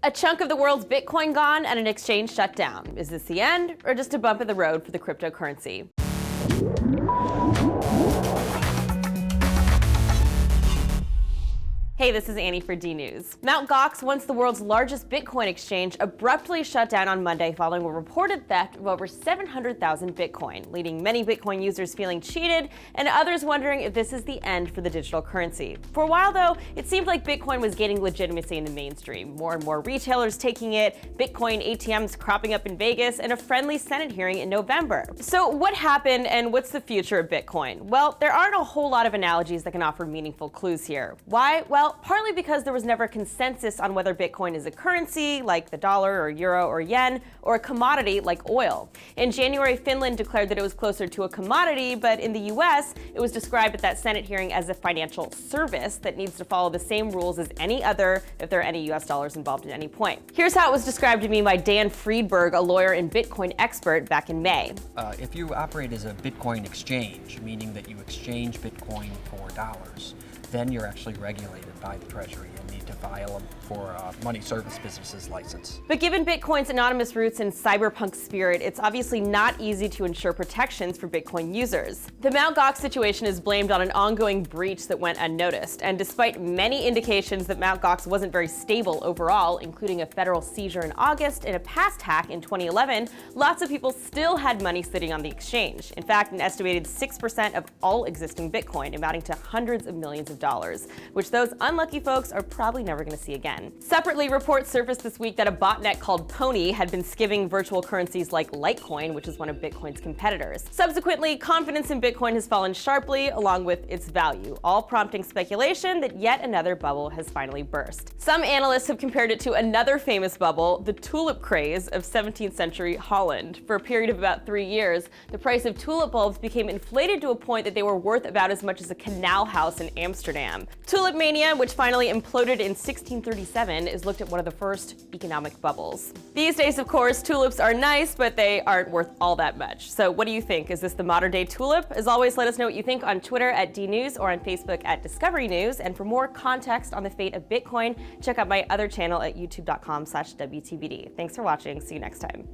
A chunk of the world's Bitcoin gone and an exchange shut down. Is this the end or just a bump in the road for the cryptocurrency? Hey, this is Annie for DNews. Mt.gox, once the world's largest Bitcoin exchange, abruptly shut down on Monday following a reported theft of over 700,000 Bitcoin, leaving many Bitcoin users feeling cheated and others wondering if this is the end for the digital currency. For a while, though, it seemed like Bitcoin was gaining legitimacy in the mainstream. More and more retailers taking it, Bitcoin ATMs cropping up in Vegas, and a friendly Senate hearing in November. So what happened and what's the future of Bitcoin? Well, there aren't a whole lot of analogies that can offer meaningful clues here. Why? Well, partly because there was never consensus on whether Bitcoin is a currency, like the dollar or euro or yen, or a commodity like oil. In January, Finland declared that it was closer to a commodity, but in the US, it was described at that Senate hearing as a financial service that needs to follow the same rules as any other if there are any US dollars involved at any point. Here's how it was described to me by Dan Friedberg, a lawyer and Bitcoin expert, back in May. If you operate as a Bitcoin exchange, meaning that you exchange Bitcoin for dollars, then you're actually regulated by the Treasury and need to file for a money service business's license. But given Bitcoin's anonymous roots and cyberpunk spirit, it's obviously not easy to ensure protections for Bitcoin users. The Mt.gox situation is blamed on an ongoing breach that went unnoticed, and despite many indications that Mt.gox wasn't very stable overall, including a federal seizure in August and a past hack in 2011, lots of people still had money sitting on the exchange. In fact, an estimated 6% of all existing Bitcoin, amounting to hundreds of millions of dollars, which those unlucky folks are probably never going to see again. Separately, reports surfaced this week that a botnet called Pony had been skimming virtual currencies like Litecoin, which is one of Bitcoin's competitors. Subsequently, confidence in Bitcoin has fallen sharply, along with its value, all prompting speculation that yet another bubble has finally burst. Some analysts have compared it to another famous bubble, the tulip craze of 17th century Holland. For a period of about 3 years, the price of tulip bulbs became inflated to a point that they were worth about as much as a canal house in Amsterdam. Tulip mania, which finally imploded in 1637, is looked at one of the first economic bubbles. These days, of course, tulips are nice, but they aren't worth all that much. So what do you think? Is this the modern day tulip? As always, let us know what you think on Twitter at DNews or on Facebook at Discovery News. And for more context on the fate of Bitcoin, check out my other channel at youtube.com/WTBD. Thanks for watching. See you next time.